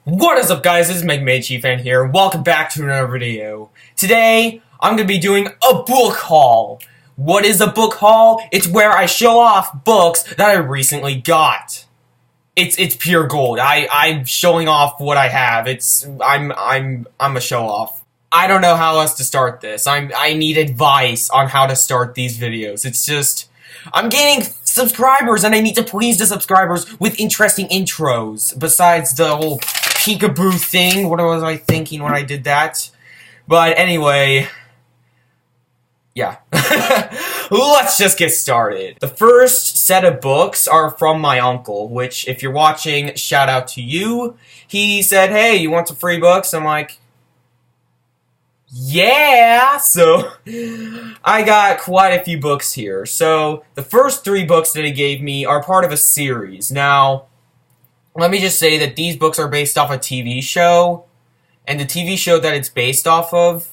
What is up, guys? This is Chiefan here. Welcome back to another video. Today, I'm going to be doing a book haul. What is a book haul? It's where I show off books that I recently got. It's pure gold. I'm showing off what I have. I'm a show off. I don't know how else to start this. I need advice on how to start these videos. It's just, I'm gaining subscribers and I need to please the subscribers with interesting intros. Besides the whole peekaboo thing. What was I thinking when I did that? But anyway, yeah. Let's just get started. The first set of books are from my uncle, which, if you're watching, shout out to you. He said, hey, you want some free books? I'm like, yeah! So, I got quite a few books here. So, the first 3 books that he gave me are part of a series. Now, let me just say that these books are based off a TV show, and the TV show that it's based off of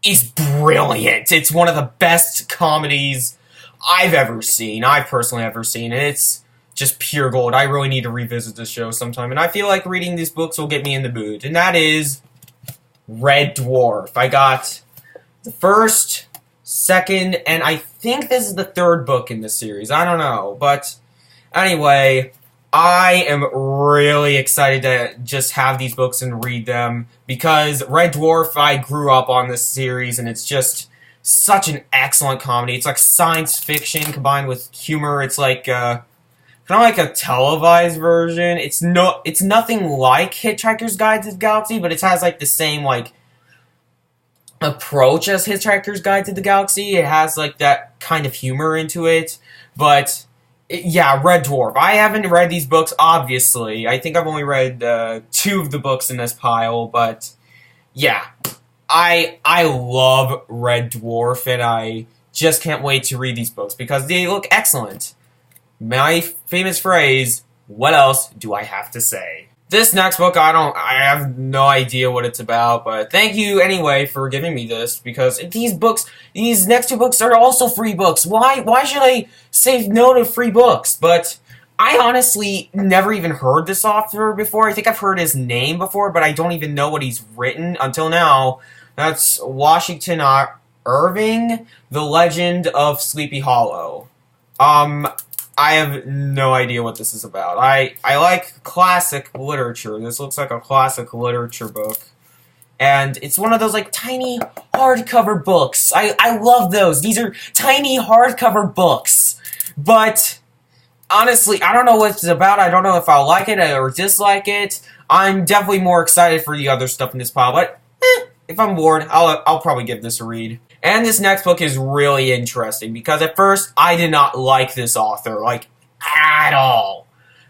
is brilliant. It's one of the best comedies I've personally ever seen, and it's just pure gold. I really need to revisit this show sometime, and I feel like reading these books will get me in the mood, and that is Red Dwarf. I got the first, second, and I think this is the 3rd book in this series. I don't know, but anyway, I am really excited to just have these books and read them, because Red Dwarf, I grew up on this series, and it's just such an excellent comedy. It's like science fiction combined with humor. It's like kind of like a televised version. It's nothing like Hitchhiker's Guide to the Galaxy, but it has like the same like approach as Hitchhiker's Guide to the Galaxy. It has like that kind of humor into it, but yeah, Red Dwarf. I haven't read these books, obviously. I think I've only read 2 of the books in this pile, but yeah. I love Red Dwarf, and I just can't wait to read these books, because they look excellent. My famous phrase, what else do I have to say? This next book, I have no idea what it's about, but thank you anyway for giving me this, because these next 2 books are also free books. Why should I say no to free books? But I honestly never even heard this author before. I think I've heard his name before, but I don't even know what he's written until now. That's Washington Irving, The Legend of Sleepy Hollow. I have no idea what this is about. I like classic literature. This looks like a classic literature book. And it's one of those like tiny hardcover books. I love those. These are tiny hardcover books. But honestly, I don't know what it's about. I don't know if I'll like it or dislike it. I'm definitely more excited for the other stuff in this pile. But if I'm bored, I'll probably give this a read. And this next book is really interesting, because at first, I did not like this author, like, at all.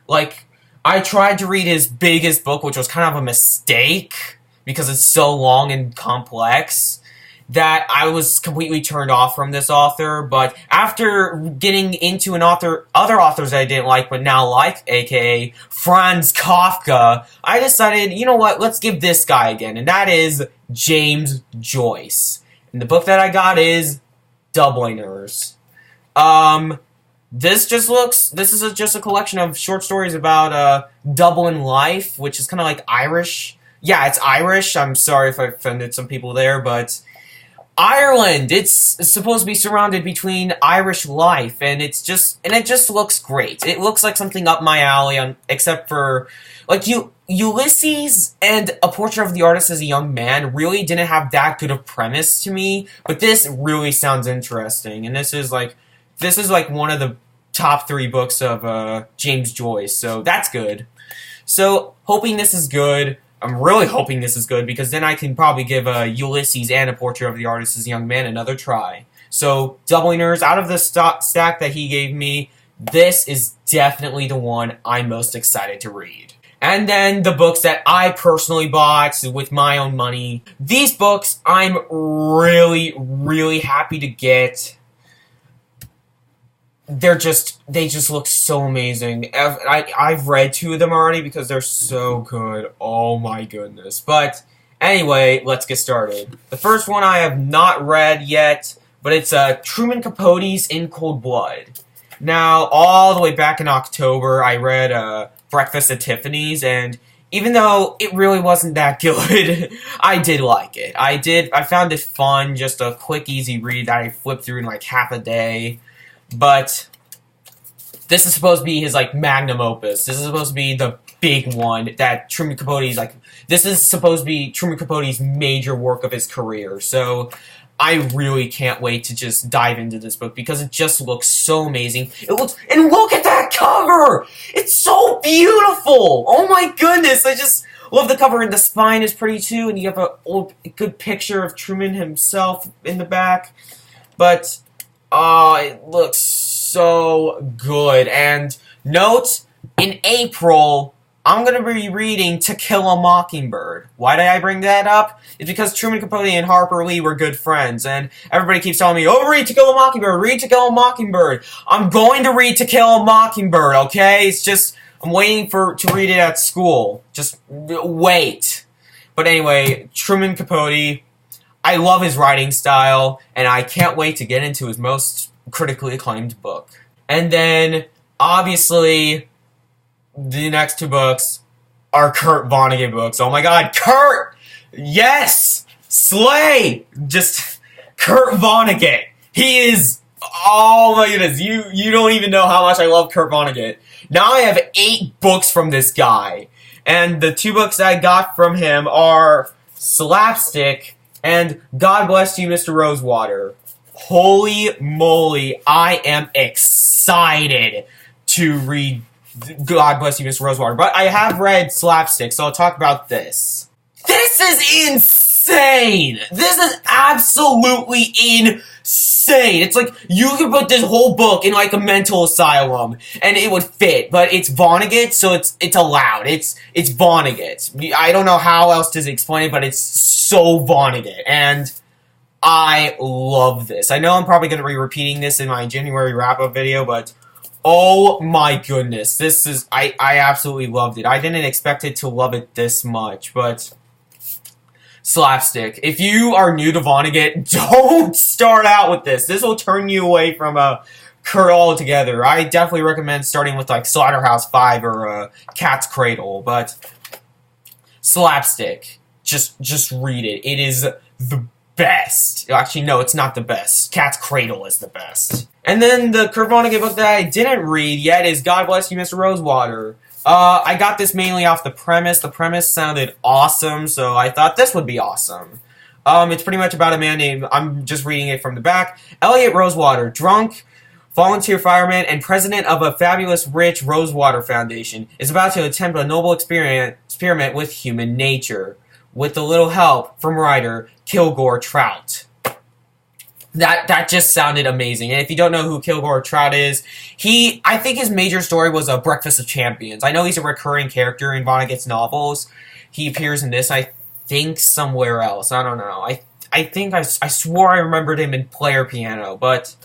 Like, I tried to read his biggest book, which was kind of a mistake, because it's so long and complex, that I was completely turned off from this author. But after getting into other authors that I didn't like, but now like, aka Franz Kafka, I decided, you know what, let's give this guy again, and that is James Joyce. And the book that I got is Dubliners. This is just a collection of short stories about Dublin life, which is kind of like Irish. Yeah, it's Irish. I'm sorry if I offended some people there, but Ireland. It's supposed to be surrounded between Irish life, and it just looks great. It looks like something up my alley, except for like Ulysses and A Portrait of the Artist as a Young Man really didn't have that good a premise to me, but this really sounds interesting, and this is like one of the top 3 books of James Joyce, so that's good. So, hoping this is good. I'm really hoping this is good, because then I can probably give Ulysses and A Portrait of the Artist as a Young Man another try. So, Dubliners, out of the stack that he gave me, this is definitely the one I'm most excited to read. And then the books that I personally bought with my own money. These books I'm really, really happy to get. They just look so amazing. I've read 2 of them already because they're so good. Oh my goodness. But anyway, let's get started. The first one I have not read yet, but it's Truman Capote's In Cold Blood. Now, all the way back in October, I read Breakfast at Tiffany's, and even though it really wasn't that good, I did like it. I found it fun, just a quick, easy read that I flipped through in like half a day. But this is supposed to be his like magnum opus. This is supposed to be the big one that Truman Capote's like. This is supposed to be Truman Capote's major work of his career. So I really can't wait to just dive into this book because it just looks so amazing. It looks, and look at that cover! It's so beautiful! Oh my goodness, I just love the cover, and the spine is pretty too, and you have a good picture of Truman himself in the back. But, it looks so good. And note, in April, I'm going to be reading To Kill a Mockingbird. Why did I bring that up? It's because Truman Capote and Harper Lee were good friends, and everybody keeps telling me, oh, read To Kill a Mockingbird, read To Kill a Mockingbird. I'm going to read To Kill a Mockingbird, okay? It's just, I'm waiting to read it at school. Just wait. But anyway, Truman Capote, I love his writing style, and I can't wait to get into his most critically acclaimed book. And then, obviously, the next two books are Kurt Vonnegut books. Oh my god, Kurt! Yes! Slay! Just, Kurt Vonnegut. He is, oh my goodness, you don't even know how much I love Kurt Vonnegut. Now I have 8 books from this guy. And the 2 books I got from him are Slapstick and God Bless You, Mr. Rosewater. Holy moly, I am excited to read God Bless You, Mr. Rosewater. But I have read Slapstick, so I'll talk about this. This is insane! This is absolutely insane! It's like, you could put this whole book in like a mental asylum, and it would fit. But it's Vonnegut, so it's allowed. It's Vonnegut. I don't know how else to explain it, but it's so Vonnegut. And I love this. I know I'm probably going to be repeating this in my January wrap-up video, but oh my goodness, this is, I absolutely loved it. I didn't expect it to love it this much, but Slapstick. If you are new to Vonnegut, don't start out with this. This will turn you away from Kurt altogether. I definitely recommend starting with like Slaughterhouse-Five or Cat's Cradle, but Slapstick, just read it. It is the best. Actually, no, it's not the best. Cat's Cradle is the best. And then the Kurt Vonnegut book that I didn't read yet is God Bless You, Mr. Rosewater. I got this mainly off the premise. The premise sounded awesome, so I thought this would be awesome. It's pretty much about a man named, I'm just reading it from the back, Elliot Rosewater, drunk, volunteer fireman, and president of a fabulous rich Rosewater Foundation, is about to attempt a noble experiment with human nature, with a little help from writer Kilgore Trout. That just sounded amazing. And if you don't know who Kilgore Trout is, I think his major story was A Breakfast of Champions. I know he's a recurring character in Vonnegut's novels. He appears in this, I think, somewhere else. I don't know. I think I swore I remembered him in Player Piano, but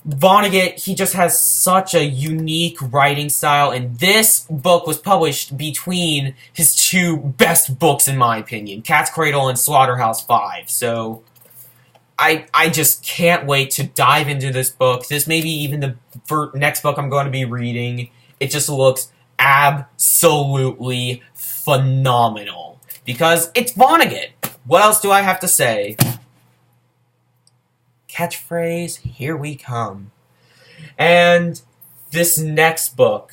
Vonnegut, he just has such a unique writing style, and this book was published between his 2 best books, in my opinion, Cat's Cradle and Slaughterhouse-Five. So I just can't wait to dive into this book. This may be even the next book I'm going to be reading. It just looks absolutely phenomenal. Because it's Vonnegut. What else do I have to say? Catchphrase, here we come. And this next book,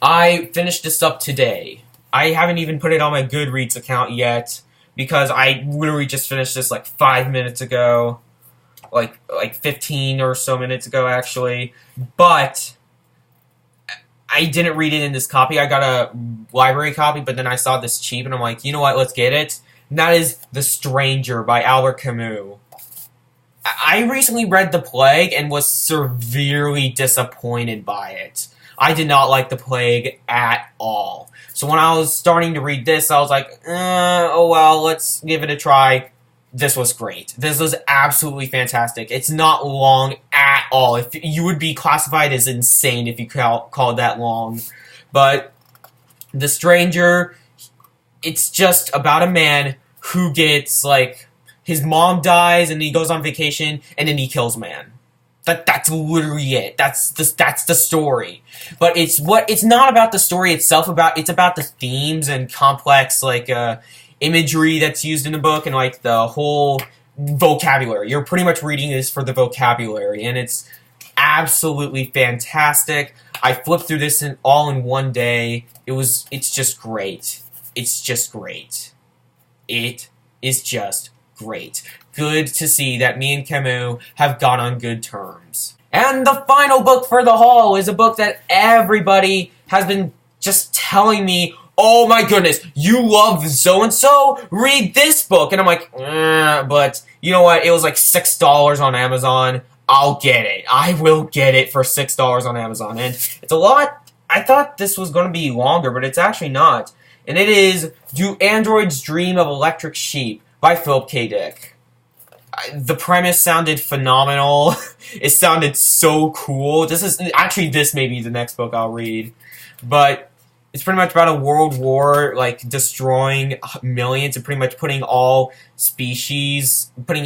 I finished this up today. I haven't even put it on my Goodreads account yet, because I literally just finished this like 5 minutes ago. Like 15 or so minutes ago, actually. But I didn't read it in this copy. I got a library copy, but then I saw this cheap, and I'm like, you know what, let's get it. And that is The Stranger by Albert Camus. I recently read The Plague and was severely disappointed by it. I did not like The Plague at all. So when I was starting to read this, I was like, oh well, let's give it a try. This was great. This was absolutely fantastic. It's not long at all. If you would be classified as insane if you call it that long. But The Stranger, it's just about a man who gets, like, his mom dies and he goes on vacation and then he kills a man. That's literally it. That's the story. But it's not about the story itself. It's about the themes and complex imagery that's used in the book and like the whole vocabulary. You're pretty much reading this for the vocabulary, and it's absolutely fantastic. I flipped through this all in one day. It's just great. It's just great. It is just great. Good to see that me and Camus have got on good terms. And the final book for the haul is a book that everybody has been just telling me, oh my goodness, you love so-and-so? Read this book. And I'm like, but you know what? It was like $6 on Amazon. I'll get it. I will get it for $6 on Amazon. And it's a lot. I thought this was going to be longer, but it's actually not. And it is Do Androids Dream of Electric Sheep by Philip K. Dick. The premise sounded phenomenal. It sounded so cool. This may be the next book I'll read. But it's pretty much about a world war, like, destroying millions and pretty much putting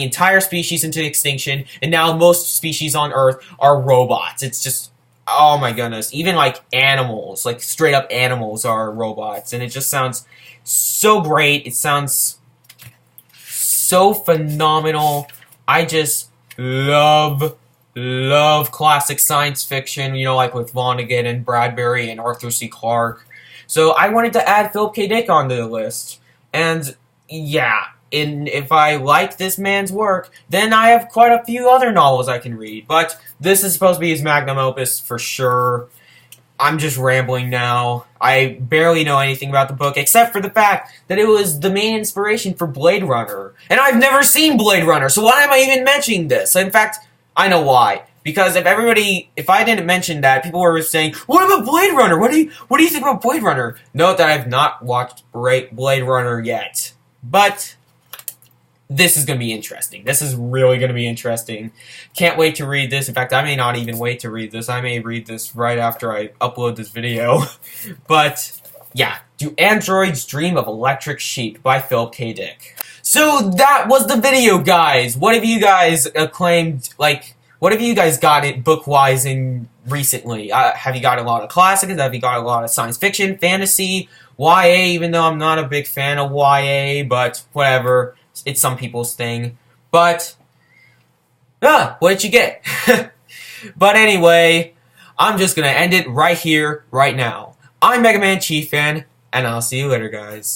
entire species into extinction, and now most species on Earth are robots. It's just, oh my goodness. Even, like, animals, like, straight up animals are robots, and it just sounds so great. It sounds so phenomenal. I just love classic science fiction, you know, like with Vonnegut and Bradbury and Arthur C. Clarke. So I wanted to add Philip K. Dick onto the list. And yeah, if I like this man's work, then I have quite a few other novels I can read. But this is supposed to be his magnum opus for sure. I'm just rambling now. I barely know anything about the book, except for the fact that it was the main inspiration for Blade Runner. And I've never seen Blade Runner, so why am I even mentioning this? In fact, I know why. Because if I didn't mention that, people were saying, what about Blade Runner? What do you think about Blade Runner? Note that I've not watched Blade Runner yet. But this is going to be interesting. This is really going to be interesting. Can't wait to read this. In fact, I may not even wait to read this. I may read this right after I upload this video. But, yeah. Do Androids Dream of Electric Sheep by Philip K. Dick. So that was the video, guys. What have you guys acclaimed, what have you guys got it book-wise in recently? Have you got a lot of classics? Have you got a lot of science fiction, fantasy, YA, even though I'm not a big fan of YA, but whatever. It's some people's thing. But, what did you get? But anyway, I'm just going to end it right here, right now. I'm Mega Man Chief Fan, and I'll see you later, guys.